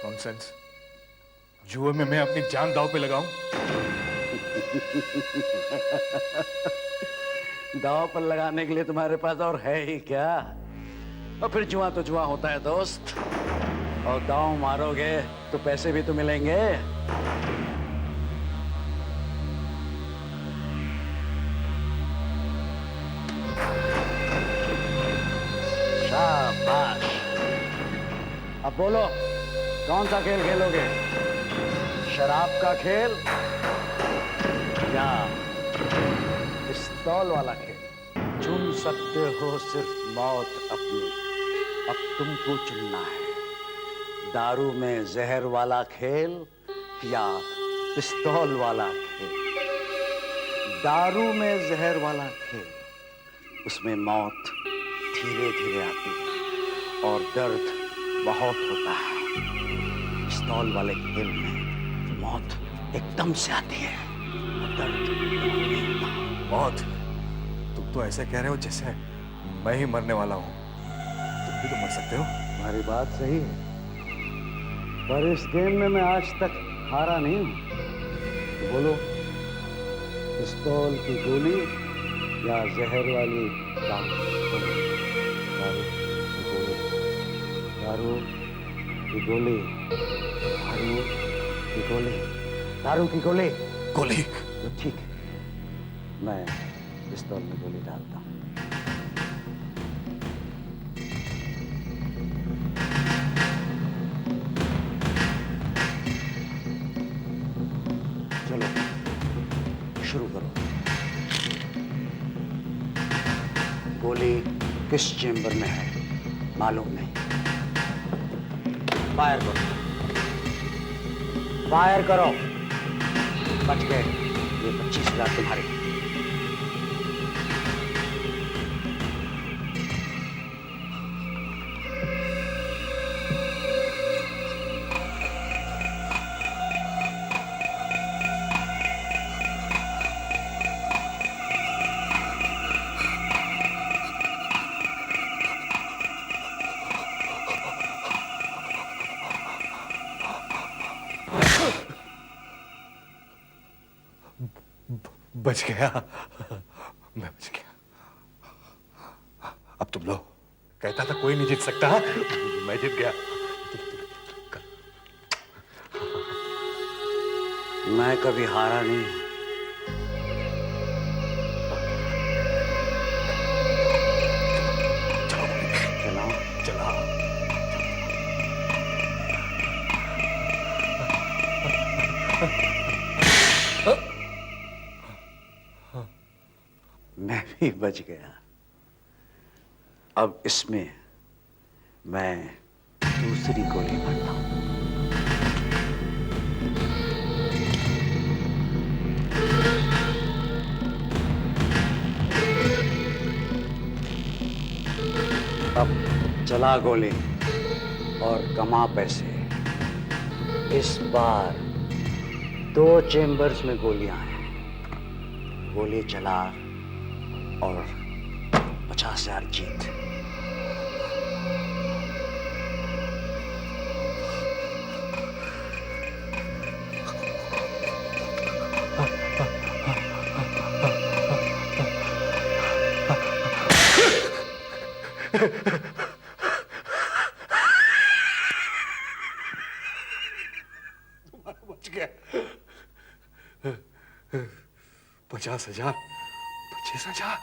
Nonsense. जुए में मैं अपनी जान दांव पे लगाऊं? दांव पर लगाने के लिए तुम्हारे पास और है ही क्या? और फिर जुआ तो जुआ होता है दोस्त, और दांव मारोगे तो पैसे भी तो मिलेंगे। शाबाश। अब बोलो, कौन सा खेल खेलोगे? शराब का खेल या पिस्तौल वाला खेल? चुन सकते हो सिर्फ मौत अपनी। अब तुमको चुनना है, दारू में जहर वाला खेल या पिस्तौल वाला खेल। दारू में जहर वाला खेल, उसमें मौत धीरे धीरे आती है और दर्द बहुत होता है। पिस्तौल वाले खेल में मौत एकदम से आती है और दर्द नहीं होता। मौत? तुम तो ऐसे कह रहे हो जैसे मैं ही मरने वाला हूं। तुम भी तो मर सकते हो। तुम्हारी बात सही है, पर इस गेम में मैं आज तक हारा नहीं हूं। तो बोलो, पिस्तौल की गोली या जहर वाली दारू? दारू की गोली, दारू की गोली, दारू की गोली, दारू की गोली। गोली? तो ठीक है, मैं पिस्तौल में गोली डालता हूं। चलो शुरू करो। गोली किस चेंबर में है मालूम नहीं। फायर करो, फायर करो। बच गए, ये 25,000 तुम्हारे। बच गया, मैं बच गया। अब तुम लो। कहता था कोई नहीं जीत सकता, मैं जीत गया। मैं कभी हारा नहीं हूं। चलाओ चला। मैं भी बच गया। अब इसमें मैं दूसरी गोली मारता हूं। अब चला गोली और कमा पैसे। इस बार 2 चेंबर्स में गोलियां हैं। गोली चला और 50,000 जीत। बच गया। 50,000, 25,000,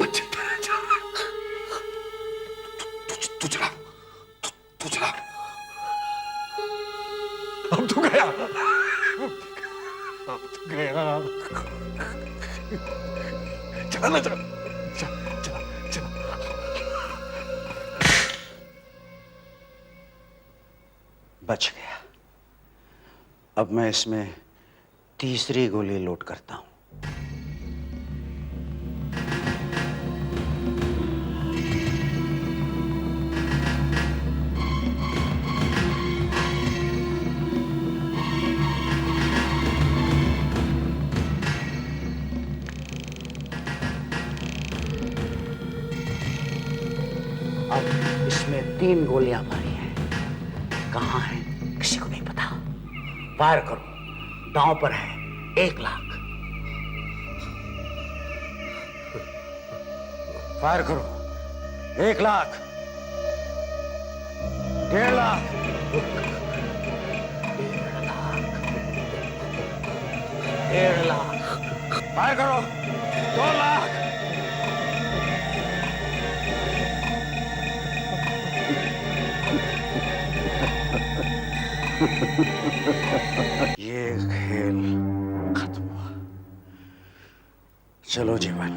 75,000। तू चला, तू चला। अब तू गया, अब तू गया। चला ना, चला चला चला। बच गया। अब मैं इसमें तीसरी गोली लोड करता हूं। अब इसमें 3 गोलियां मारी हैं। कहां है किसी को फायर करो। दांव पर है 1 लाख। फायर करो। 1 लाख, 1.5 लाख, 1.5 लाख। फायर करो। 2 लाख। ये खेल खत्म हुआ। चलो जीवन,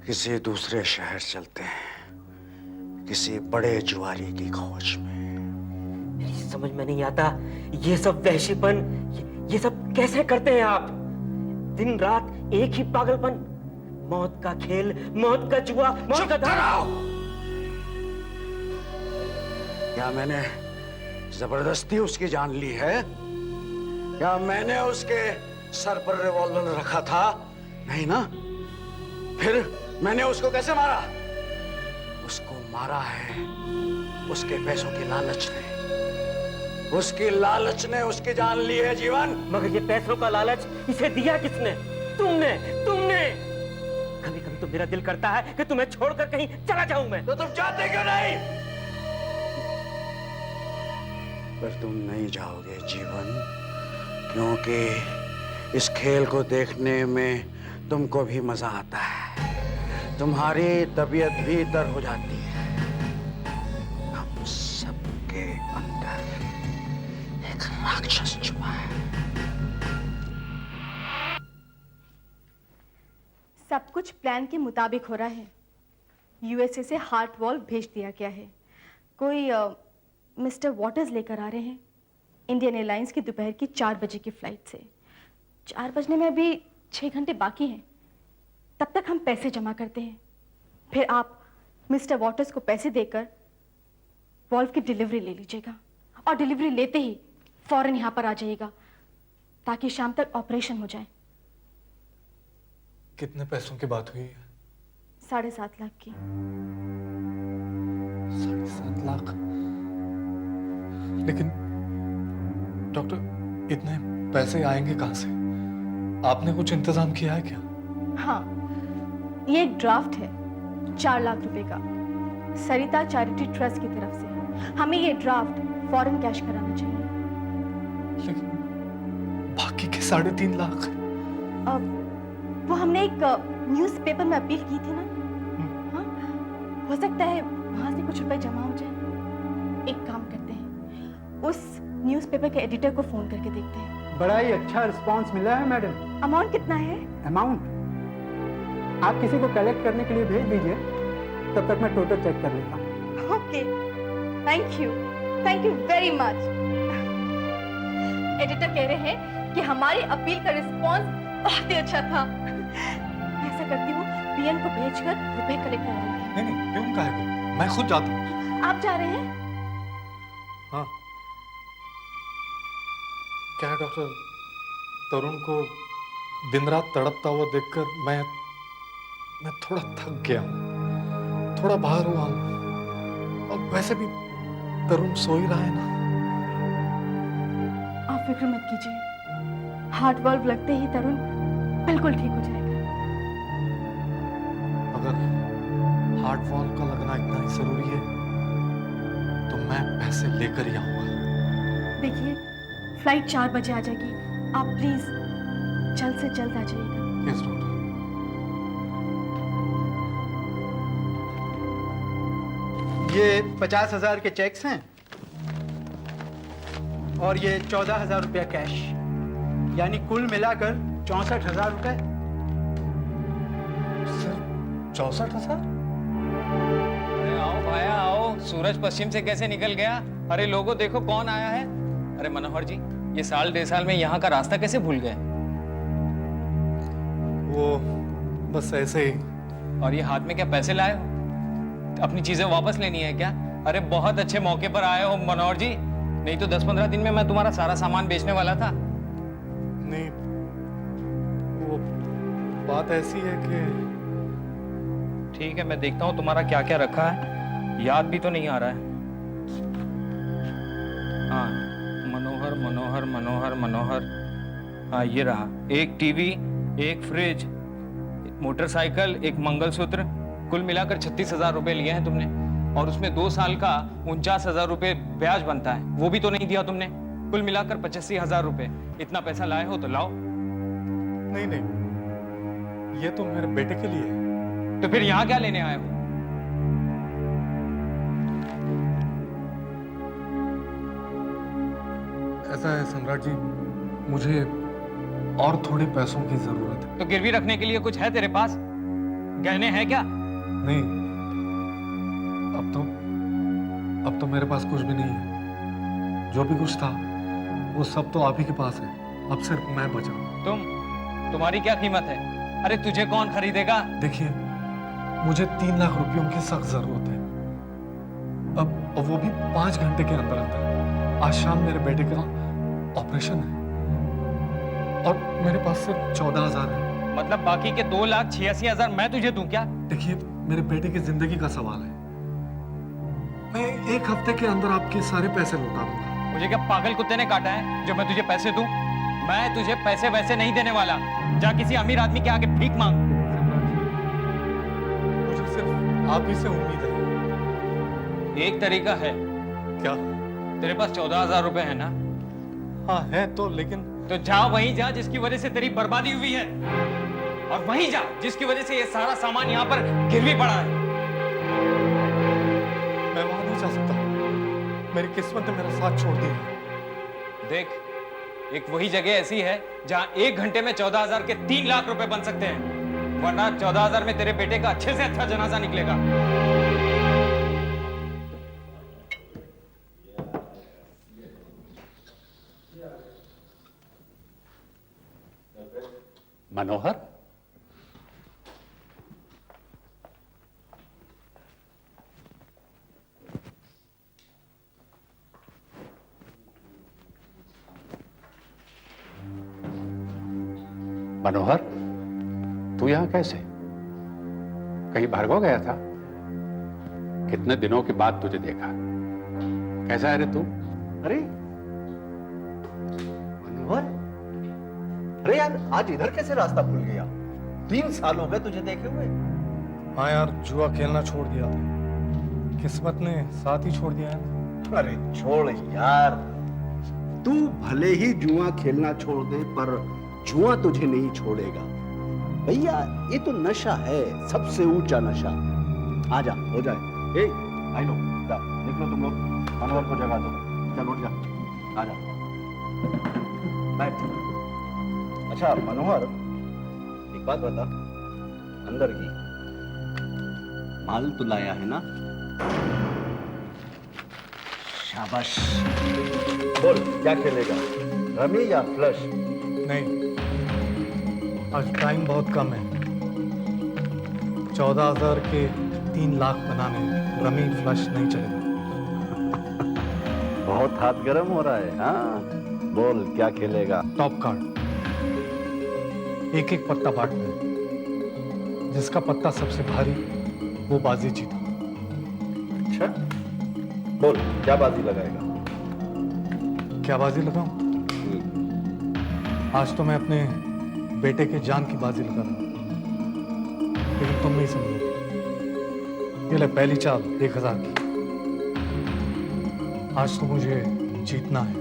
किसी दूसरे शहर चलते हैं, किसी बड़े जुआरी की खोज में। मेरी समझ में नहीं आता ये सब वहशीपन, ये सब कैसे करते हैं आप? दिन रात एक ही पागलपन, मौत का खेल, मौत का जुआ, मौत का धारा। क्या मैंने जबरदस्ती उसकी जान ली है? क्या मैंने उसके सर पर रिवॉल्वर रखा था? नहीं ना? फिर मैंने उसको कैसे मारा? उसको मारा है उसके पैसों की लालच ने। उसकी लालच ने उसकी जान ली है जीवन। मगर ये पैसों का लालच इसे दिया किसने? तुमने, तुमने। कभी कभी तो मेरा दिल करता है कि तुम्हें छोड़कर कहीं चला जाऊं मैं। तो तुम चाहते क्यों नहीं? पर तुम नहीं जाओगे जीवन, क्योंकि इस खेल को देखने में तुमको भी मजा आता है। तुम्हारी तबीयत भी तर हो जाती है। हम सबके अंदर एक राक्षस छुपा है। सब कुछ प्लान के मुताबिक हो रहा है। यूएसए से हार्ट वॉल्व भेज दिया गया है। कोई मिस्टर वॉटर्स लेकर आ रहे हैं इंडियन एयरलाइंस की दोपहर की 4 बजे की फ्लाइट से। 4 बजने में अभी 6 घंटे बाकी हैं। तब तक हम पैसे जमा करते हैं, फिर आप मिस्टर वॉटर्स को पैसे देकर वॉल्व की डिलीवरी ले लीजिएगा और डिलीवरी लेते ही फौरन यहाँ पर आ जाइएगा ताकि शाम तक ऑपरेशन हो जाए। कितने पैसों की बात हुई है? 7.5 लाख की। 7.5 लाख? लेकिन डॉक्टर, इतने पैसे आएंगे कहां से? आपने कुछ इंतजाम किया है क्या? हाँ, ये एक ड्राफ्ट है 4 लाख रुपए का, सरिता चैरिटी ट्रस्ट की तरफ से। हमें ये ड्राफ्ट फौरन कैश कराना चाहिए। लेकिन बाकी के 3.5 लाख? अब वो हमने एक न्यूज़पेपर में अपील की थी ना। हाँ, हो सकता है वहां से कुछ रुपए जमा हो जाए। एक काम करते हैं, उस न्यूज़पेपर के एडिटर को फोन करके देखते हैं। बड़ा ही अच्छा रिस्पांस मिला है मैडम। अमाउंट कितना है? अमाउंट आप किसी को कलेक्ट करने के लिए भेज दीजिए, तब तक मैं टोटल चेक कर लेता हूँ। Okay, thank you very much. Editor कह रहे हैं कि हमारी अपील का रिस्पांस बहुत ही अच्छा था। ऐसा करती हूँ, पीएन को भेजकर रुपए कलेक्ट करवा लेती हूँ। नहीं, क्यों कहेगा? मैं खुद जाता हूँ। आप जा रहे हैं? हाँ। क्या है डॉक्टर, तरुण को दिन रात तड़पता हुआ देखकर मैं थोड़ा थक गया हूं, थोड़ा बाहर हुआ हूं। और वैसे भी तरुण सो ही रहा है ना। आप फिक्र मत कीजिए, हार्ट वाल्व लगते ही तरुण बिल्कुल ठीक हो जाएगा। अगर हार्ट वॉल्व का लगना इतना ही जरूरी है तो मैं पैसे लेकर ही आऊंगा। देखिए, फ्लाइट 4 बजे आ जाएगी। आप प्लीज जल्द से जल्द आ जाइएगा। Yes doctor. ये 50,000 के चेक्स हैं और ये 14,000 रुपया कैश, यानी कुल मिलाकर 64,000 रुपए। सिर्फ 64,000? अरे आओ भाया आओ, सूरज पश्चिम से कैसे निकल गया? अरे लोगों देखो कौन आया है। अरे मनोहर जी, ये 1.5 साल में यहाँ का रास्ता कैसे भूल गए? वो बस ऐसे ही। और ये हाथ में क्या पैसे लाए हो? अपनी चीजें वापस लेनी है क्या? अरे बहुत अच्छे मौके पर आए हो मनोहर जी, नहीं तो 10-15 दिन में मैं तुम्हारा सारा सामान बेचने वाला था। नहीं, वो बात ऐसी है कि ठीक है, मैं देखता हूँ तुम्हारा क्या क्या रखा है, याद भी तो नहीं आ रहा है। हाँ, मनोहर मनोहर मनोहर मनोहर। हाँ ये रहा, एक टीवी, एक फ्रिज, मोटरसाइकिल, एक मंगलसूत्र, कुल मिलाकर 36,000 रुपए लिए हैं तुमने। और उसमें 2 साल का 49,000 रुपए ब्याज बनता है, वो भी तो नहीं दिया तुमने। कुल मिलाकर 85,000 रुपए। इतना पैसा लाए हो तो लाओ। नहीं नहीं, ये तो मेरे बेटे के लिए है। तो फिर यहाँ क्या लेने आए हो? ऐसा है सम्राट जी, मुझे और थोड़े पैसों की जरूरत है। तो गिरवी रखने के लिए कुछ है तेरे पास? गहने हैं क्या? नहीं, अब तो मेरे पास कुछ भी नहीं है। जो भी कुछ था वो सब तो आप ही के पास है। अब सिर्फ मैं बचा। तुम्हारी क्या कीमत है? अरे तुझे कौन खरीदेगा? देखिए, मुझे 3 लाख रुपयों की सख्त जरूरत है। अब वो भी 5 घंटे के अंदर अंदर। आज शाम मेरे बेटे का ऑपरेशन है और मेरे पास सिर्फ 14,000 है। मतलब बाकी के 2,86,000 मैं तुझे दूं क्या? देखिए, मेरे बेटे की जिंदगी का सवाल है। मैं 1 हफ्ते के अंदर आपके सारे पैसे लौटा दूंगा। मुझे क्या पागल कुत्ते ने काटा है जो मैं तुझे पैसे दूं? मैं तुझे पैसे वैसे नहीं देने वाला। जा किसी अमीर आदमी के आगे भीख मांग। मुझे सिर्फ आप ही से उम्मीद है। एक तरीका है। क्या? तेरे पास 14,000 रुपए है ना? हाँ है तो, लेकिन तो जा वहीं जा जिसकी वजह से तेरी बर्बादी हुई है, और वहीं जा जिसकी वजह से ये सारा सामान यहाँ पर गिरवी पड़ा है। मैं वहां नहीं जा सकता। मेरी किस्मत ने मेरा साथ छोड़ दिया। देख, एक वही जगह ऐसी है जहां 1 घंटे में 14,000 के 3 लाख रुपए बन सकते हैं, वरना 14,000 में तेरे बेटे का अच्छे से अच्छा जनाजा निकलेगा। मनोहर, मनोहर, तू यहां कैसे? कहीं भार्गव गया था? कितने दिनों के बाद तुझे देखा। कैसा है रे तू? अरे मनोहर, अरे यार, आज इधर कैसे रास्ता भूल गया? 3 साल हो गए तुझे देखे हुए। हाँ यार, जुआ खेलना छोड़ दिया था। किस्मत ने साथ ही छोड़ दिया है। अरे छोड़ यार, तू भले ही जुआ खेलना छोड़ दे, पर जुआ तुझे नहीं छोड़ेगा भैया। ये तो नशा है, सबसे ऊंचा नशा। आजा, हो जाए। ए, आई लो, जा, निकलो तुम लोग। मनोहर को जगा दो। चल उठ जा, आजा, बैठ। अच्छा मनोहर, एक बात बता, अंदर की माल तो लाया है ना? शाबाश। बोल, क्या खेलेगा, रमी या फ्लश? नहीं, आज टाइम बहुत कम है। 14,000 के 3 लाख बनाने रमी फ्लश नहीं चलेगा। बहुत हाथ गर्म हो रहा है। हाँ, बोल क्या खेलेगा? टॉप कार्ड, एक एक पत्ता बांटना है। जिसका पत्ता सबसे भारी वो बाजी जीता। अच्छा, बोल क्या बाजी लगाएगा? क्या बाजी लगाऊं? आज तो मैं अपने बेटे के जान की बाजी लगा रहा हूं, लेकिन तुम नहीं समझोगे। ये ले पहली चाल 1,000 की। आज तो मुझे जीतना है।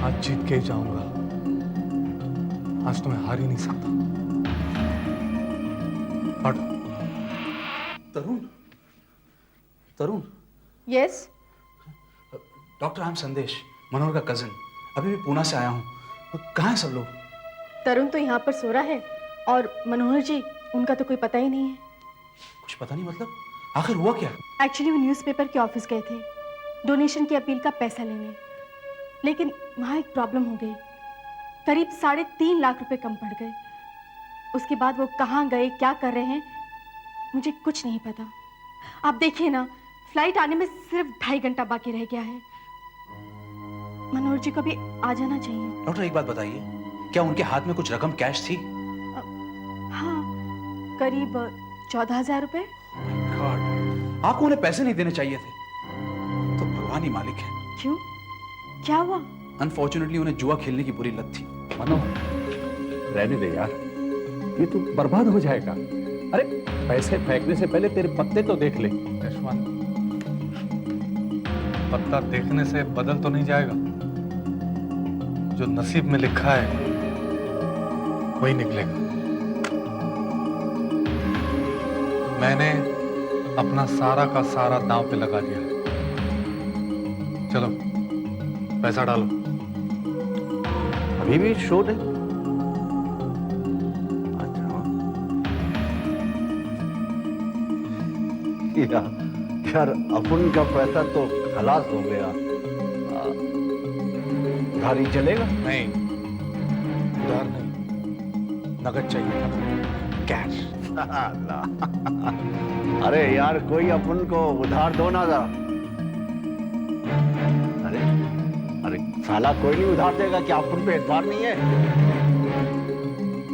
आज जीत के ही जाऊंगा। आज तो मैं हार ही नहीं सकता। हट। तरुण, तरुण, यस, डॉक्टर आई एम संदेश, मनोहर का कजिन। अभी मैं पूना से आया हूँ। कहाँ हैं सब लोग? तरुण तो यहाँ पर सो रहा है और मनोहर जी, उनका तो कोई पता ही नहीं है। कुछ पता नहीं मतलब? आखिर हुआ क्या? एक्चुअली वो न्यूज़पेपर के ऑफिस गए थे डोनेशन की अपील का पैसा लेने, लेकिन वहाँ एक प्रॉब्लम हो गई। करीब 3.5 लाख रुपए कम पड़ गए। उसके बाद वो कहाँ गए, क्या कर रहे हैं, मुझे कुछ नहीं पता। आप देखिए ना, फ्लाइट आने में सिर्फ 2.5 घंटा बाकी रह गया है। मनोहर जी को भी आ जाना चाहिए। डॉक्टर एक बात बताइए, क्या उनके हाथ में कुछ रकम कैश थी? हाँ, करीब 14,000 रुपए। गॉड, आपको उन्हें पैसे नहीं देने चाहिए थे। तो भगवान ही मालिक है। क्यों? क्या हुआ? अनफॉर्चुनेटली उन्हें जुआ खेलने की बुरी लत थी। मनोहर रहने दे यार, ये तो बर्बाद हो जाएगा। अरे पैसे फेंकने से पहले तेरे पत्ते तो देख ले। यशवंत, पत्ता देखने से बदल तो नहीं जाएगा। जो नसीब में लिखा है वही निकलेगा। मैंने अपना सारा का सारा दांव पे लगा दिया है। चलो पैसा डालो। अभी भी शो नहीं? अच्छा यार, अपन का पैसा तो खलास हो गया। उधारी चलेगा? नहीं, उधार नहीं, नगद चाहिए था, कैश। अरे यार, कोई अपन को उधार दो ना जरा। अरे अरे साला कोई नहीं उधार देगा क्या? अपन पे एतबार नहीं है?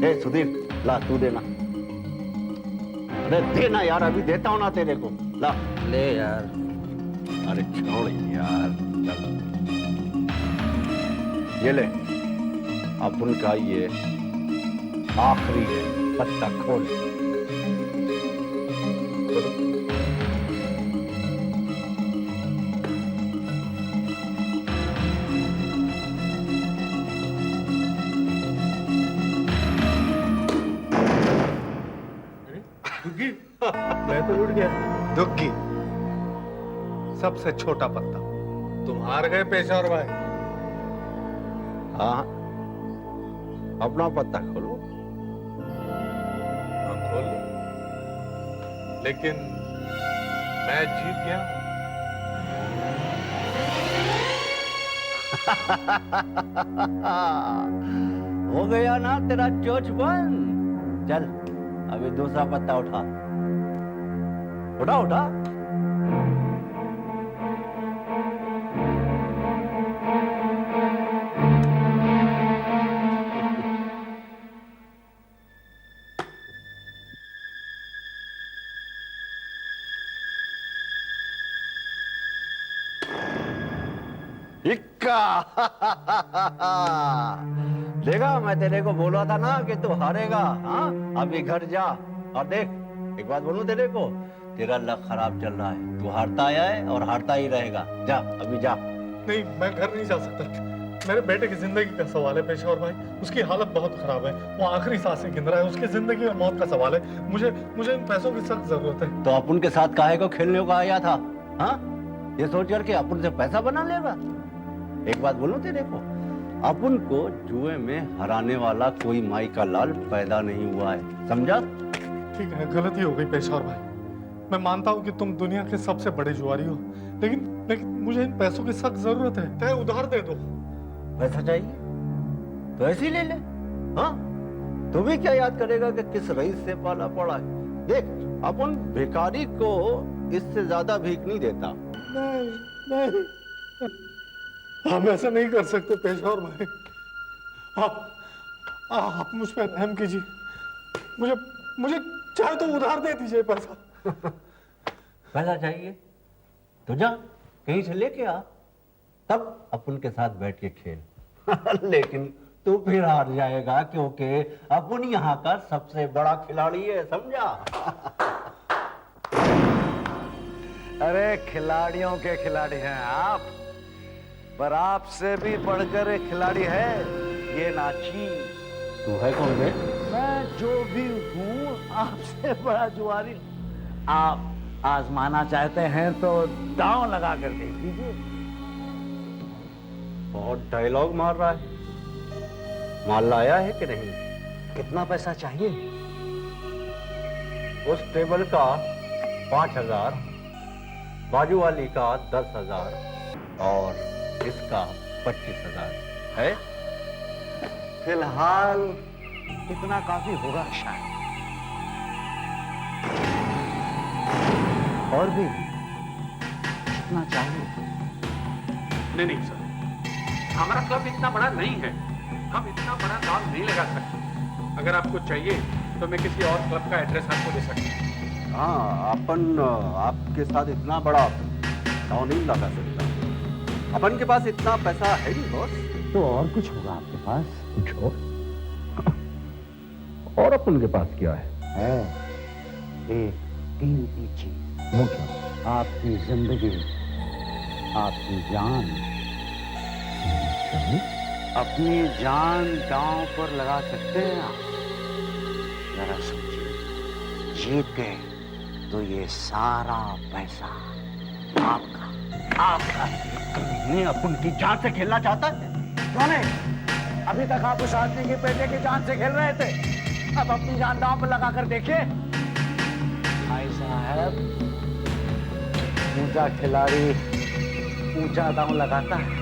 ए सुधीर, ला तू देना। अरे देना यार, अभी देता हूं ना तेरे को। ला ले यार। अरे छोड़ यार, चल ये ले, अपन का ये आखिरी है, पत्ता खोल। मैं तो उड़ गया। दुग्गी, सबसे छोटा पत्ता। तुम हार गए पेशेवर भाई। हाँ, अपना पत्ता खोलो। हाँ, खोल लो। लेकिन मैं जीत गया। हो गया ना तेरा चोच बंद। चल अभी दूसरा पत्ता उठा उठा उठा। इक्का। देखा, मैं तेरे को बोला था ना कि तू हारेगा। हाँ, अभी घर जा और देख। एक बात बोलूं तेरे को, तेरा लक खराब चल रहा है। तू हारता आया है और हारता ही रहेगा। जा अभी जा। नहीं, मैं घर नहीं जा सकता। मेरे बेटे की जिंदगी का सवाल है पेशेवर भाई। उसकी हालत बहुत खराब है, वो आखिरी सांसें गिन रहा है। उसकी जिंदगी और मौत का सवाल है। मुझे इन पैसों की सख्त जरूरत है। तो अपन के साथ काहे को खेलने को आया था? हाँ, ये सोच करके अपन से पैसा बना लेगा। एक बात बोलूं तेरे को, अपन को जुए में हराने वाला कोई माई का लाल पैदा नहीं हुआ है, समझा? ठीक है, गलती हो गई पेशेवर भाई। मैं मानता हूँ कि तुम दुनिया के सबसे बड़े जुआरी हो, लेकिन मुझे इन पैसों की सख्त जरूरत है। चाहे उधार दे दो। पैसा चाहिए तो ऐसे ही ले ले। हाँ, तू भी क्या याद करेगा कि किस रईस से पाला पड़ा है। देख, अपन भिखारी को इससे ज्यादा भीख नहीं देता। नहीं, हम ऐसा नहीं कर सकते पेशेवर भाई। आप मुझ पर रहम कीजिए। मुझे चाहे तो उधार दे दीजिए पैसा। पैसा चाहिए तो जा कहीं से लेके आ, तब अपन के साथ बैठ के खेल। लेकिन तू फिर हार जाएगा, क्योंकि अपन यहाँ का सबसे बड़ा खिलाड़ी है, समझा? अरे खिलाड़ियों के खिलाड़ी हैं आप, पर आपसे भी बढ़कर एक खिलाड़ी है ये नाची। तू है कौन बे? मैं जो भी हूँ आपसे बड़ा जुआरी। आप आजमाना चाहते हैं तो दांव लगा कर देख लीजिए। बहुत डायलॉग मार रहा है। माल लाया है कि नहीं? कितना पैसा चाहिए? उस टेबल का 5,000, बाजू वाली का 10,000 और इसका 25,000 है। फिलहाल इतना काफी होगा शायद। और भी कितना चाहिए? नहीं सर, हमारा क्लब इतना बड़ा नहीं है। हम इतना बड़ा दाम नहीं लगा सकते। अगर आपको चाहिए तो मैं किसी और क्लब का एड्रेस आपको दे सकता हूँ। हाँ, अपन आपके साथ इतना बड़ा दांव नहीं लगा सकता। अपन के पास इतना पैसा है नहीं बॉस। तो और कुछ होगा आपके पास? कुछ और अपन के पास क्या है? एक कीमती चीज। वो क्या? आपकी जिंदगी, आपकी जान। अपनी जान दांव पर लगा सकते हैं आप? जरा सोचिए, जीत गए तो ये सारा पैसा आपका, आपका। तुमने अपन की जान से खेलना चाहता है? क्यों नहीं? अभी तक आप उस आदमी के बेटे की जान से खेल रहे थे, अब अपनी जान दांव पर लगा कर देखिए। भाई साहब, ऊंचा खिलाड़ी ऊंचा दांव लगाता है,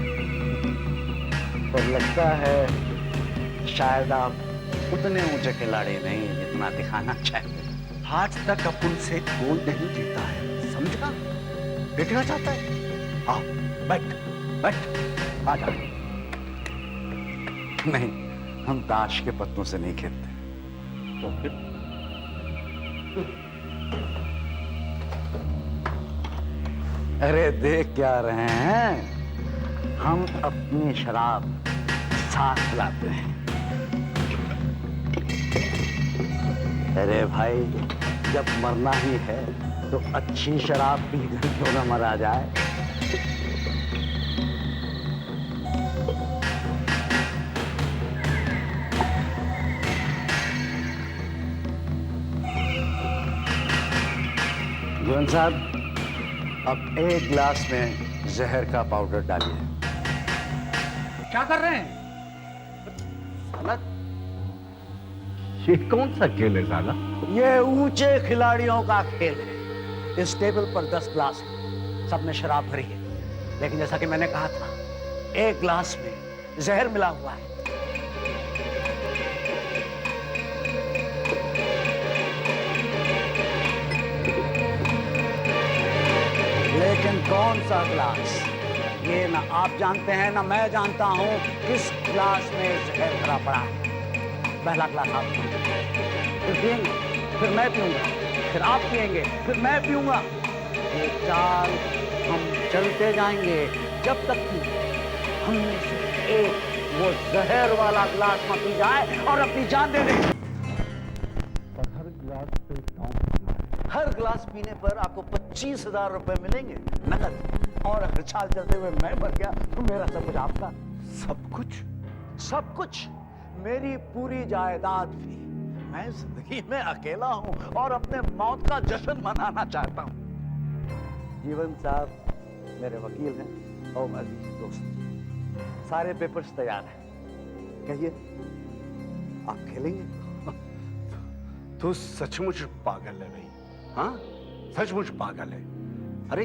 पर लगता है शायद आप उतने ऊंचे खिलाड़ी नहीं जितना दिखाना चाहते। आज तक अपन से कोई नहीं जीता है, समझा? देखना चाहता है? आओ, बैठ बैठ, आ जा। नहीं, हम ताश के पत्तों से नहीं खेलते। तो फिर अरे देख क्या रहे हैं, हम अपनी शराब साथ लाते हैं। अरे भाई, जब मरना ही है तो अच्छी शराब पीकर क्यों ना मरा जाए। जीवन साहब, अब एक गिलास में जहर का पाउडर डालिए। क्या कर रहे हैं? साला, ये कौन सा खेल है साला? ये ऊंचे खिलाड़ियों का खेल है। इस टेबल पर 10 ग्लास है, सब में शराब भरी है, लेकिन जैसा कि मैंने कहा था, एक ग्लास में जहर मिला हुआ है। लेकिन कौन सा ग्लास, ये ना आप जानते हैं ना मैं जानता हूं किस ग्लास में जहर भरा पड़ा है। पहला ग्लास आप पिएंगे, फिर पिएंगे, फिर मैं पीऊंगा, फिर आप पिएंगे, फिर मैं पीऊंगा। ये चाल हम चलते जाएंगे जब तक कि हम में से एक वो जहर वाला ग्लास में पी जाए और अपनी जान दे दे। और हर गिलास पे दांव रखना है। हर गिलास पीने पर आपको 25,000 रुपए मिलेंगे नकद। और अगर चाल चलते हुए मैं मर गया तो मेरा सब कुछ आपका। सब कुछ? सब कुछ, मेरी पूरी जायदाद भी। मैं जिंदगी में अकेला हूं और अपने मौत का जश्न मनाना चाहता हूं। जीवन साहब मेरे वकील हैं और अजीज दोस्त। सारे पेपर्स तैयार हैं, कहिए आप खेलेंगे? तू सचमुच पागल है भाई। हाँ, सचमुच पागल है। अरे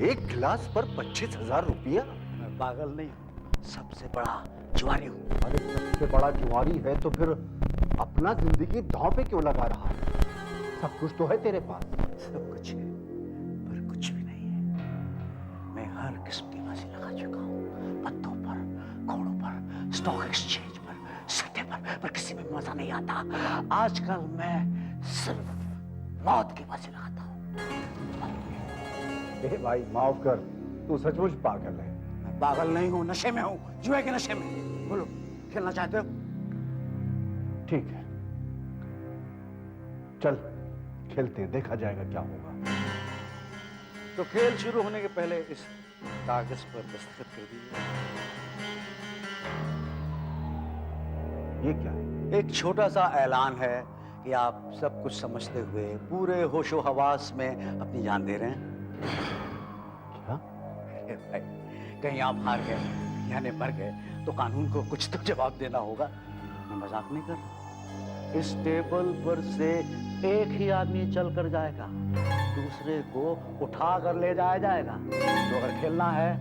एक गिलास पर 25,000 रुपया? मैं पागल नहीं हूं, सबसे बड़ा जुआरी हूं। अरे सबसे बड़ा जुआरी है तो फिर अपना जिंदगी दांव पे क्यों लगा रहा है? सब कुछ तो है तेरे पास। सब कुछ है पर कुछ भी नहीं है। मैं हर किस्म की बाजी लगा चुका हूं, पत्तों पर, घोड़ों पर, स्टॉक एक्सचेंज पर, सट्टे पर किसी में मजा नहीं आता। आजकल मैं सिर्फ मौत की बाजी लगाता हूं। ए भाई माफ कर, तू सचमुच पागल है। मैं पागल नहीं हूं, नशे में हूं, जुए के नशे में। बोलो, खेलना चाहते हो? ठीक है, चल खेलते हैं, देखा जाएगा क्या होगा। तो खेल शुरू होने के पहले इस कागज पर दस्तखत कर दीजिए। ये क्या है? एक छोटा सा ऐलान है कि आप सब कुछ समझते हुए पूरे होशो हवास में अपनी जान दे रहे हैं। क्या? अरे भाई, कहीं आप हार गए यानी मर गए तो कानून को कुछ तो जवाब देना होगा। मैं मजाक नहीं कर रहा। इस टेबल पर से एक ही आदमी चल कर जाएगा, दूसरे को उठा कर ले जाया जाएगा। तो अगर खेलना है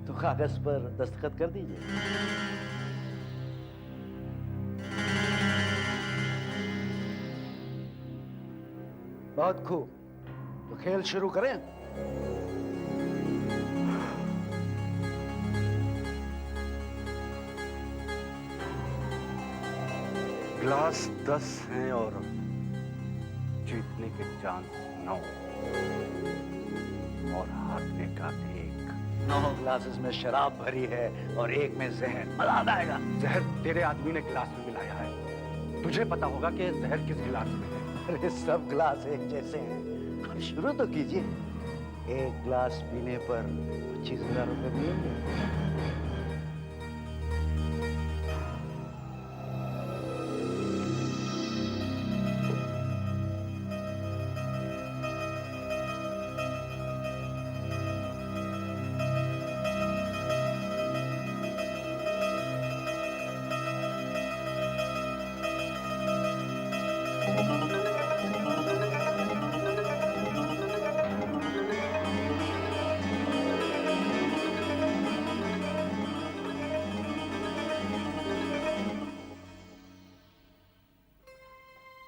तो कागज पर दस्तखत कर दीजिए। बहुत खूब, तो खेल शुरू करें। ग्लास 10 हैं और जीतने के चांस 9 और हारने का 1। 9 ग्लासेस में शराब भरी है और एक में जहर। मजा आ जाएगा। जहर तेरे आदमी ने गिलास में मिलाया है। तुझे पता होगा कि जहर किस गिलास में है। अरे सब ग्लास एक जैसे हैं। अब शुरू तो कीजिए। एक ग्लास पीने पर 25,000 रुपए मिलेंगे।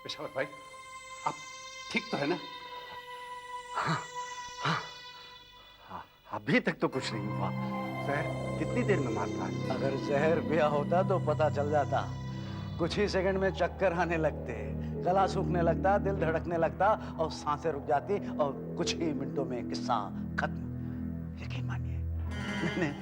पेशावर भाई, आप ठीक तो है ना? हाँ, अभी तक तो कुछ नहीं हुआ। जहर कितनी देर में मारता है? अगर जहर पिया होता तो पता चल जाता। कुछ ही सेकंड में चक्कर आने लगते, गला सूखने लगता, दिल धड़कने लगता और सांसें रुक जाती और कुछ ही मिनटों में किस्सा खत्म। यकीन मानिए, मैंने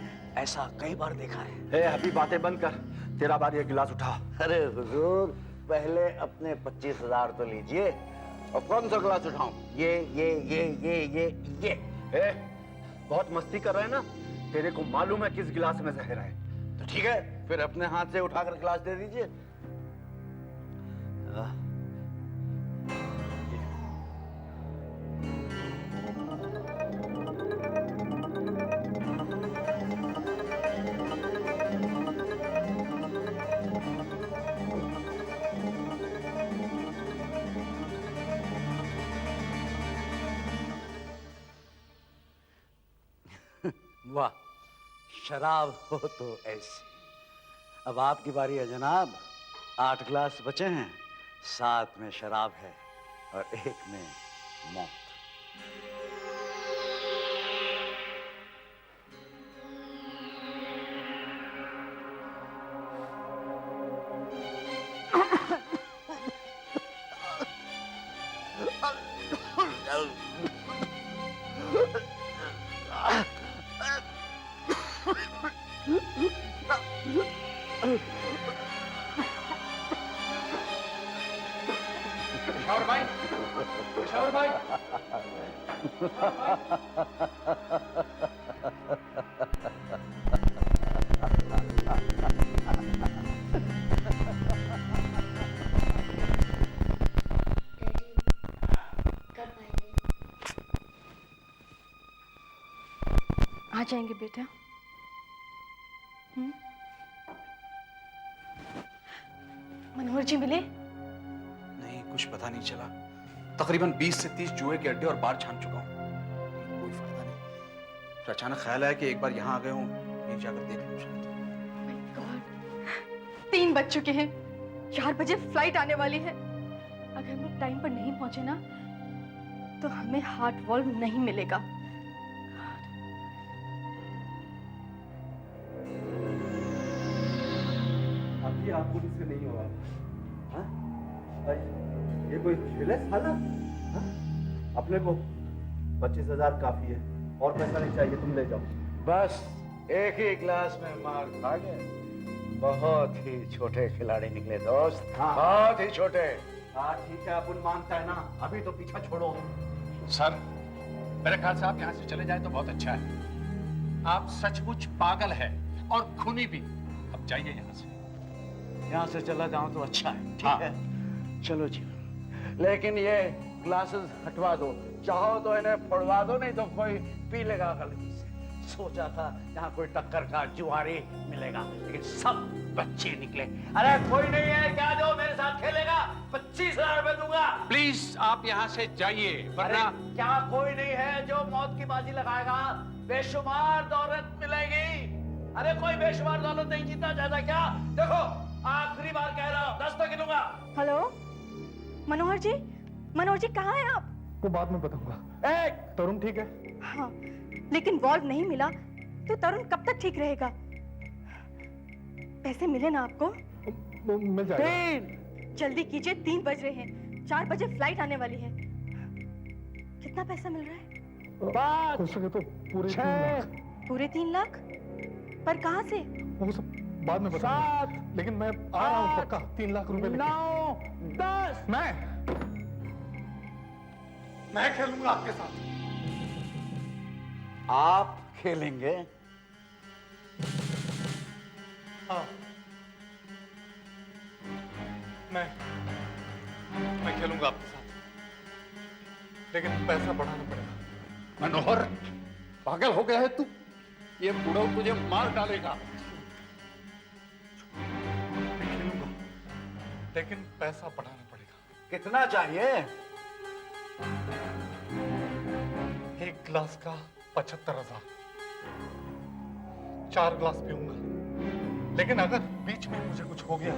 ऐसा कई बार देखा है। अभी बातें बंद कर, तेरा बार ये गिलास उठा। अरे हुजूर, पहले अपने 25,000 तो लीजिए। और कौन सा गिलास उठाऊं? ये। बहुत मस्ती कर रहे हैं ना? तेरे को मालूम है किस गिलास में जहर है। तो ठीक है, फिर अपने हाथ से उठाकर गिलास दे दीजिए। वाह, शराब हो तो ऐसी। अब आपकी बारी है जनाब। 8 ग्लास बचे हैं, 7 में शराब है और 1 में मौत। पेशावर भाई, पेशावर भाई। आ जाएंगे बेटा। मनोहर जी मिले? नहीं, कुछ पता नहीं चला। तकरीबन 20 से 30 जुए के अड्डे और बार छान चुका हूँ, कोई फायदा नहीं। फिर अचानक ख्याल आया कि एक बार यहाँ आ गए हूँ, यहीं जाकर देख लूँ शायद। गॉड, 3 बज चुके हैं, 4 बजे फ्लाइट आने वाली है। अगर हम टाइम पर नहीं पहुंचे ना तो हमें हार्ट वॉल्व नहीं मिलेगा। अभी आपको से नहीं होगा। हाँ? ये कोई खेल है साला? हाँ? अपने को 25,000 काफी है, और पैसा नहीं चाहिए, तुम ले जाओ। बस एक ही क्लास में मार खा गए। बहुत ही छोटे खिलाड़ी निकले दोस्त। हाँ। बहुत ही छोटे। हाँ ठीक है, अपन मानता है ना। अभी तो पीछा छोड़ो। सर, मेरे ख्याल से आप यहाँ से चले जाए तो बहुत अच्छा है। आप सचमुच पागल है और खूनी भी। अब जाइए यहाँ से। यहाँ से चला जाऊं तो अच्छा है। ठीक हाँ। है, चलो जी। लेकिन ये ग्लासेस हटवा दो, चाहो तो इन्हें फोड़वा दो, नहीं तो कोई पी लेगा गलती से। सोचा था यहाँ कोई टक्कर का जुआरी मिलेगा, लेकिन सब बच्चे निकले। अरे कोई नहीं है क्या जो मेरे साथ खेलेगा? 25,000 रुपए दूंगा। प्लीज आप यहाँ से जाइए, अरे वरना क्या कोई नहीं है जो मौत की बाजी लगाएगा? बेशुमार दौलत मिलेगी। अरे कोई बेशुमार दौलत नहीं जीतना चाहता क्या? देखो, आखिरी बार कह रहा हूँ, 10 तक गिनूंगा। हेलो मनोहर जी, मनोहर जी कहाँ हैं आप? वो बाद में बताऊंगा। एक तरुण ठीक है? हाँ, लेकिन वॉल्व नहीं मिला तो तरुण कब तक ठीक रहेगा? पैसे मिले ना आपको? वो मिल जाएगा। 3 जल्दी कीजिए, 3 बज रहे हैं, 4 बजे फ्लाइट आने वाली है। कितना पैसा मिल रहा है? 5 हो सके तो पूरे 3 लाख। पूरे 3 लाख? पर कहाँ से? वो सब बाद में बता, लेकिन मैं आ रहा हूँ पक्का 3 लाख रुपए लेके। 9, 10। मैं खेलूंगा आपके साथ। आप खेलेंगे? हाँ, मैं खेलूंगा आपके साथ, लेकिन पैसा बढ़ाना पड़ेगा। मनोहर, पागल हो गया है तू? ये बूढ़ा तुझे मार डालेगा। मैं खेलूंगा, लेकिन पैसा बढ़ाना पड़ेगा। कितना चाहिए? 1 गिलास का 75,000। 4 गिलास पीऊंगा, लेकिन अगर बीच में मुझे कुछ हो गया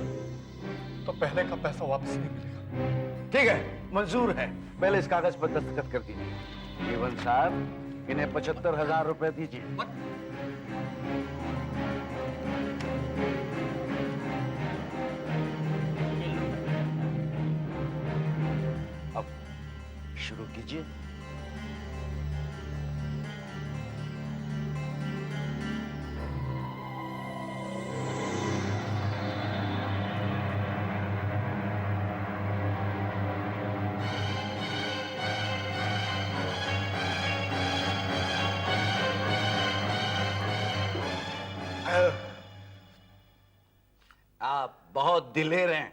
तो पहले का पैसा वापस नहीं मिलेगा। ठीक है, मंजूर है। पहले इस कागज पर दस्तखत कर दीजिए। जीवन साहब, इन्हें 75,000 रुपए दीजिए। अब शुरू कीजिए। आप बहुत दिलेर हैं।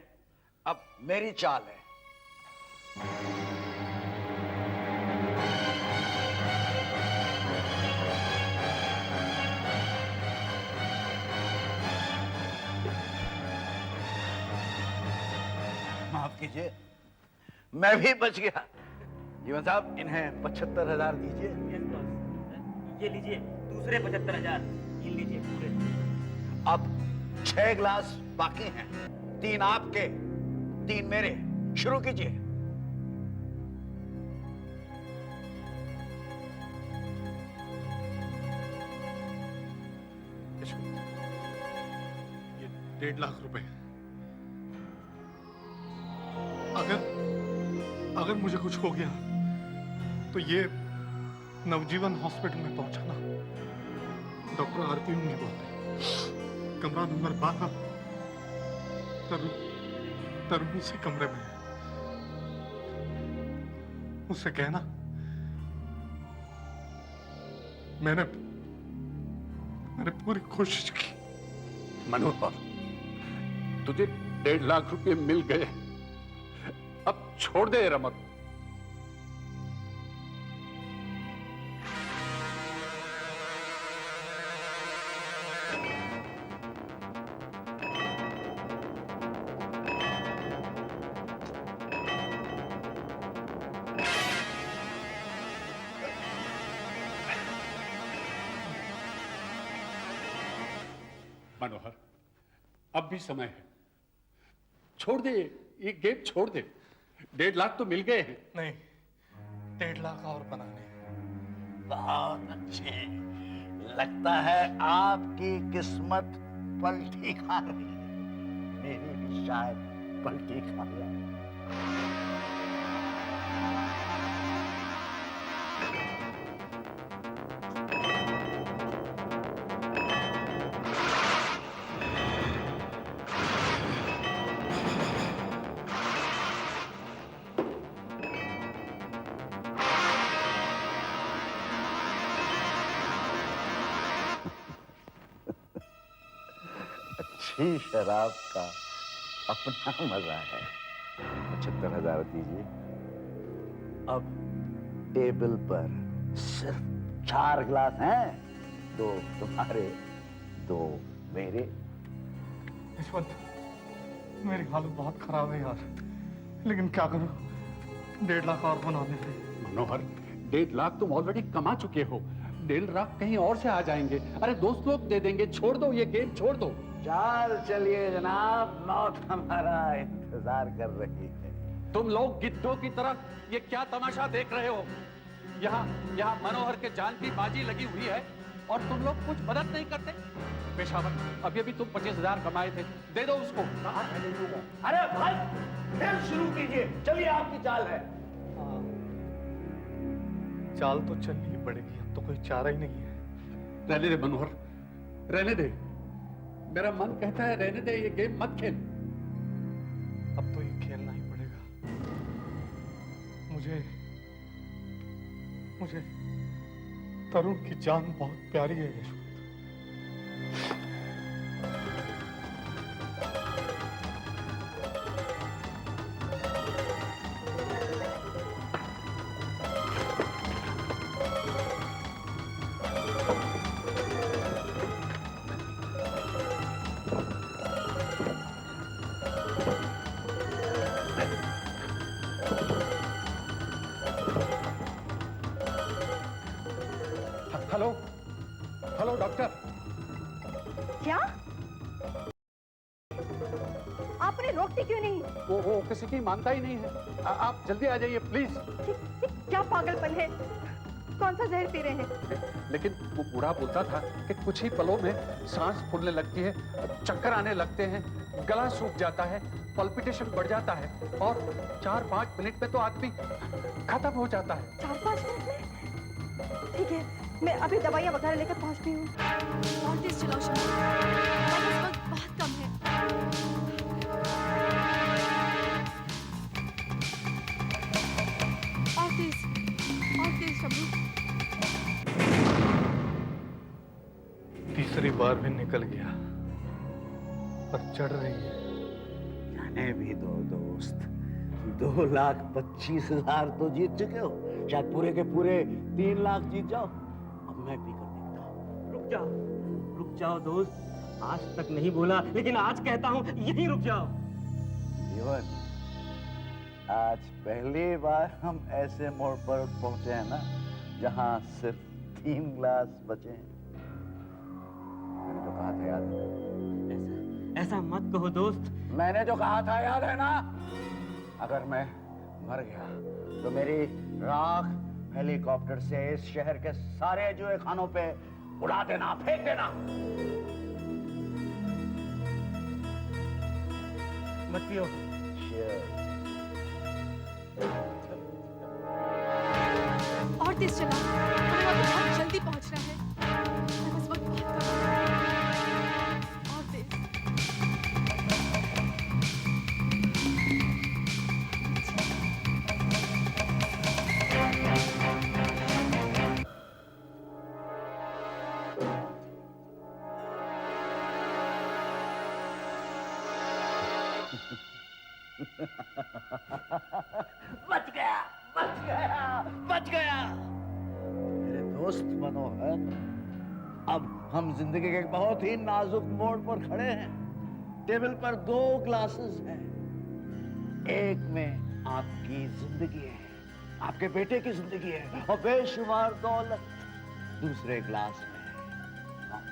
अब मेरी चाल है। माफ कीजिए, मैं भी बच गया। जीवन साहब, इन्हें 75,000 दीजिए। ये लीजिए दूसरे 75,000। ये लीजिए पूरे। अब 6 गिलास बाकी हैं। 3 आपके, 3 मेरे। शुरू कीजिए। ये 1.5 लाख रुपए। अगर मुझे कुछ हो गया तो ये नवजीवन हॉस्पिटल में पहुंचाना। डॉक्टर आरती होंगी बोलते, कमरा नंबर 12, तरुण उसी कमरे में है। उससे कहना मैंने पूरी कोशिश की। मनोहर, तुझे 1.5 लाख रुपए मिल गए। अब छोड़ दे रमत। मनोहर, अब भी समय है। छोड़ दे, ये गेम छोड़ दे। 1.5 लाख तो मिल गए हैं। नहीं, 1.5 लाख और बनाने हैं। बहुत अच्छे। लगता है आपकी किस्मत पलटी खा रही है। मेरी भी शायद पलटी खा रही। अच्छी शराब का अपना मजा है। 75,000 दीजिए। अब टेबल पर सिर्फ 4 गिलास हैं। 2 तुम्हारे, 2 मेरे। यशवंत, मेरी हालत बहुत खराब है यार, लेकिन क्या करूं? 1.5 लाख और बनाने थे। मनोहर, 1.5 लाख तुम ऑलरेडी कमा चुके हो। 1.5 लाख कहीं और से आ जाएंगे। अरे दोस्त लोग दे देंगे। छोड़ दो, ये गेम छोड़ दो। चाल चलिए जनाब, मौत हमारा इंतजार कर रही है। तुम लोग गिद्धों की तरह ये क्या तमाशा देख रहे हो? यहाँ मनोहर के जान की बाजी लगी हुई है और तुम लोग कुछ मदद नहीं करते। पेशावर, अभी अभी तुम 25,000 कमाए थे, दे दो उसको। अरे भाई, फिर शुरू कीजिए। चलिए, आपकी चाल है। चाल तो चलनी ही पड़ेगी, अब तो कोई चारा ही नहीं है। रहने दे मनोहर, रहने दे। मेरा मन कहता है रहने दे, ये गेम मत खेल। अब तो ये खेलना ही पड़ेगा। मुझे मुझे तरुण की जान बहुत प्यारी है यशवंत। Hello hello doctor. क्या आपने रोकती क्यों नहीं? वो किसी की मानता ही नहीं है। आप जल्दी आ जाइए प्लीज। ये क्या पागलपन है? कौन सा जहर पी रहे हैं? लेकिन वो बूढ़ा बोलता था कि कुछ ही पलों में सांस फूलने लगती है, चक्कर आने लगते हैं, गला सूख जाता है, पल्पिटेशन बढ़ जाता है और 4-5 मिनट में तो आदमी खत्म हो जाता है। 4-5 मिनट में? ठीक है, मैं अभी दवाइयाँ वगैरह लेकर पहुँचती हूँ। और तेज चलाओ शम्भू, हमारे पास वक्त बहुत कम है। और तेज शम्भू। तीसरी बार भी निकल गया, पर चढ़ रही है। जाने भी दो दोस्त, 2,25,000 तो जीत चुके हो, शायद पूरे के पूरे 3 लाख जीत जाओ। अब मैं भी कर देखता हूँ। रुक जाओ दोस्त। आज तक नहीं बोला, लेकिन आज कहता हूँ यहीं रुक जाओ। जीवन, आज पहली बार हम ऐसे मोड़ पर पहुंचे हैं ना, जहां सिर्फ 3 ग्लास बचे हैं। मैंने जो कहा था याद है? ऐसा मत कहो दोस्त। मैंने जो कहा था याद है ना? अगर मैं मर गया तो मेरी राख हेलीकॉप्टर से इस शहर के सारे जुए खानों पे उड़ा देना, फेंक देना। मत पियो। और तेज चलाओ, हमें वहाँ पे बहुत जल्दी पहुँचना है। हमारे पास वक्त बहुत कम है। और तेज। बच गया, बच गया, बच गया। मेरे दोस्त मनोहर, अब हम जिंदगी के एक बहुत ही नाजुक मोड़ पर खड़े हैं। टेबल पर 2 ग्लासेस हैं। एक में आपकी जिंदगी है, आपके बेटे की जिंदगी है और बेशुमार दौलत। दूसरे ग्लास में हाँ,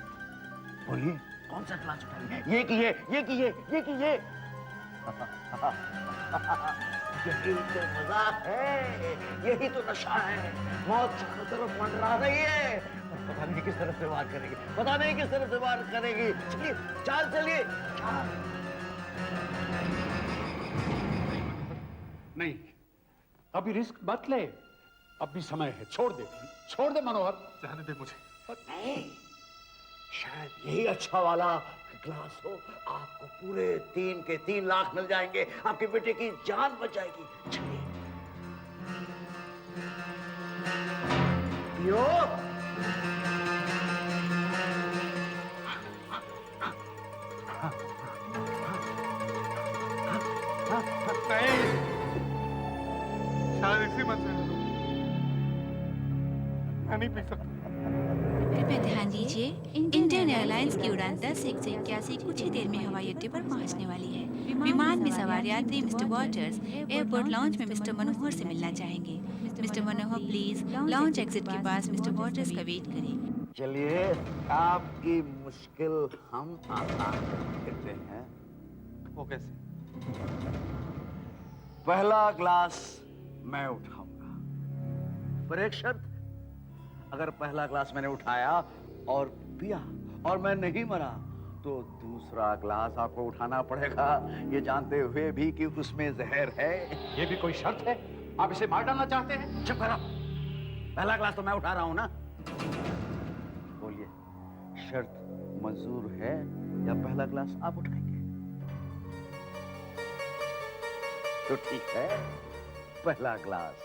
बोलिए कौन सा ग्लास उठाइए? ये कि ये यही तो मजा है, यही तो नशा है। मौत चारों तरफ मंडरा रही है, पता नहीं किस तरफ से वार करेगी, पता नहीं किस तरफ से वार करेगी। चलिए, चलिए। नहीं, अभी रिस्क मत ले, अभी समय है। छोड़ दे मनोहर। जाने दे मुझे। नहीं, शायद यही अच्छा वाला ग्लास हो। आपको पूरे 3 के 3 लाख मिल जाएंगे, आपके बेटे की जान बच जाएगी। चलिए पियो। नहीं, शायद इसी मंजिल में मैं नहीं पी सकता। कृपया ध्यान दीजिए, इंडियन एयरलाइंस की उड़ान 10-181 कुछ ही देर में हवाई अड्डे पर पहुंचने वाली है। विमान में सवार यात्री मिस्टर वॉटर्स एयरपोर्ट लॉन्च में मिस्टर मनोहर से मिलना चाहेंगे। Mister Manohar please launch exit के पास मिस्टर वॉटर्स का वेट करें। चलिए, आपकी मुश्किल हम आसान करते हैं। वो कैसे? पहला ग्लास मैं उठाऊंगा, पर एक शर्त। अगर पहला ग्लास मैंने उठाया और पिया और मैं नहीं मरा, तो दूसरा ग्लास आपको उठाना पड़ेगा, ये जानते हुए भी कि उसमें जहर है। ये भी कोई शर्त है? आप इसे मार डालना चाहते हैं? चुप करो। पहला ग्लास तो मैं उठा रहा हूं ना। बोलिए, शर्त मंजूर है या पहला ग्लास आप उठाएंगे? तो ठीक है, पहला ग्लास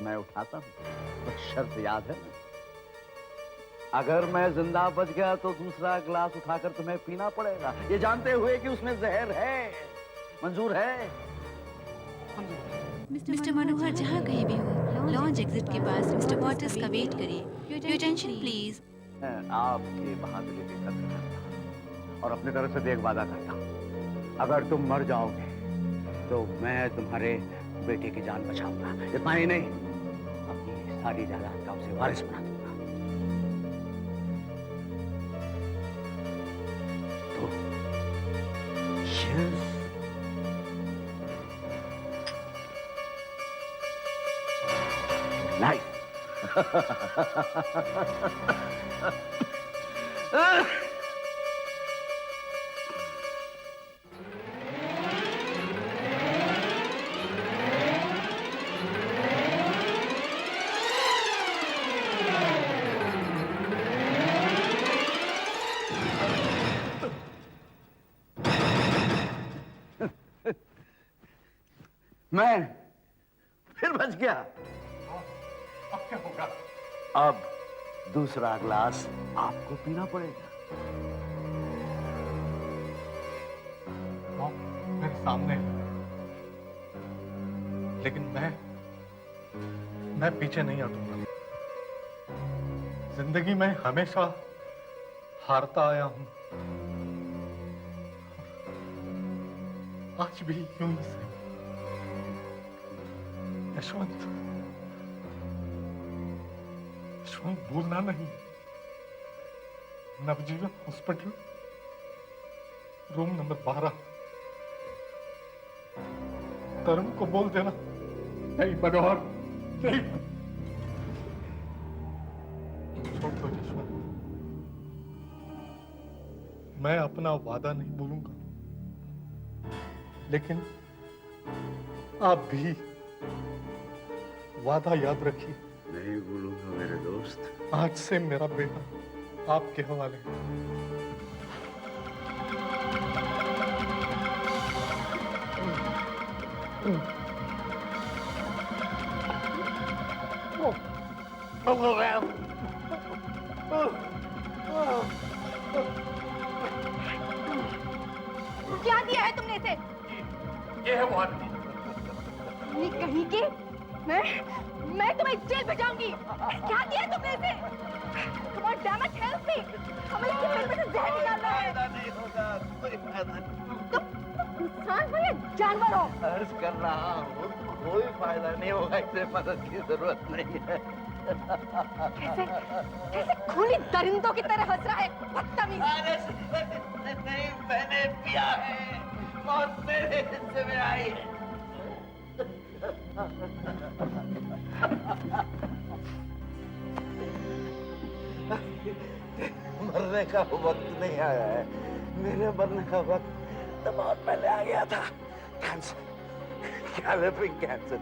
मैं उठाता हूं, पर शर्त याद है ना? अगर मैं जिंदा बच गया तो दूसरा ग्लास उठाकर तुम्हें पीना पड़ेगा, ये जानते हुए कि उसमें जहर है। मंजूर है? मिस्टर मनोहर जहाँ कहीं भी हो, लॉन्च एग्जिट के पास मिस्टर वॉटर्स का वेट करिए। Your attention please. मैं आपके बहादुरी की कदर करता हूं और अपनी तरफ से भी एक वादा करता हूं, अगर तुम मर जाओगे तो मैं तुम्हारे बेटे की जान बचाऊंगा। इतना ही नहीं, अपनी सारी जायदाद का उसे वारिस बना दूंगा। तो cheers। Life। मैं फिर बच गया। अब क्या होगा? अब दूसरा ग्लास आपको पीना पड़ेगा। मौत मेरे सामने है, लेकिन मैं पीछे नहीं हटूंगा। जिंदगी में हमेशा हारता आया हूं, आज भी यूं ही सही। यशवंत, भूलना नहीं। नवजीवन हॉस्पिटल, रूम नंबर 12। तरुण को बोल देना। नहीं मनोहर, नहीं। छोड़ दो यशवंत, मैं अपना वादा नहीं भूलूंगा, लेकिन आप भी वादा याद रखिए। नहीं भूलूंगा मेरे दोस्त। आज से मेरा बेटा आपके हवाले है। क्या दिया है तुमने इसे? ये है वो आदमी। ये कहीं के मैं तुम्हें जेल भेजाऊंगी। क्या दिया है तुमने इसे? Come on, damn it, help me! हमें इसके पेट में से जहर निकालना है। नहीं होगा, कोई फायदा नहीं। तुम इंसान हो या जानवर हो? अर्ज कर रहा हूँ, कोई फायदा नहीं होगा, इसे मदद की जरूरत नहीं है। कैसे खुली दरिंदों की तरह हंस रहा है, बदतमीज। नहीं, मैंने पिया है, मौत मेरे हिस्से में आई है। मरने का वक्त नहीं आया है, मेरे मरने का वक्त तो बहुत पहले आ गया था। Cancer, galloping cancer.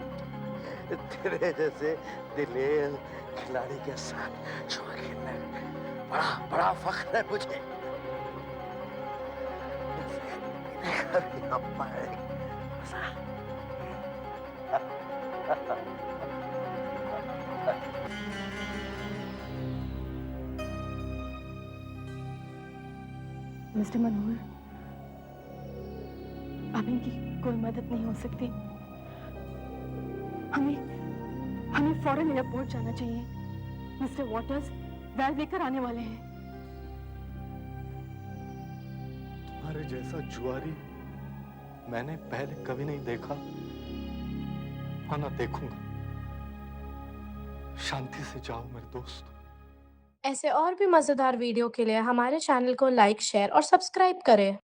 तेरे जैसे दिलेर खिलाड़ी के साथ जुआ खेलने में बड़ा फख्र है मुझे। कभी अम्मा है मिस्टर मनोहर, अब इनकी कोई मदद नहीं हो सकती। हमें फौरन एयरपोर्ट जाना चाहिए। मिस्टर वॉटर्स वैल लेकर आने वाले हैं। तुम्हारे जैसा जुआरी मैंने पहले कभी नहीं देखा और ना देखूंगा। शांति से जाओ मेरे दोस्त। ऐसे और भी मजेदार वीडियो के लिए हमारे चैनल को लाइक, शेयर और सब्सक्राइब करें।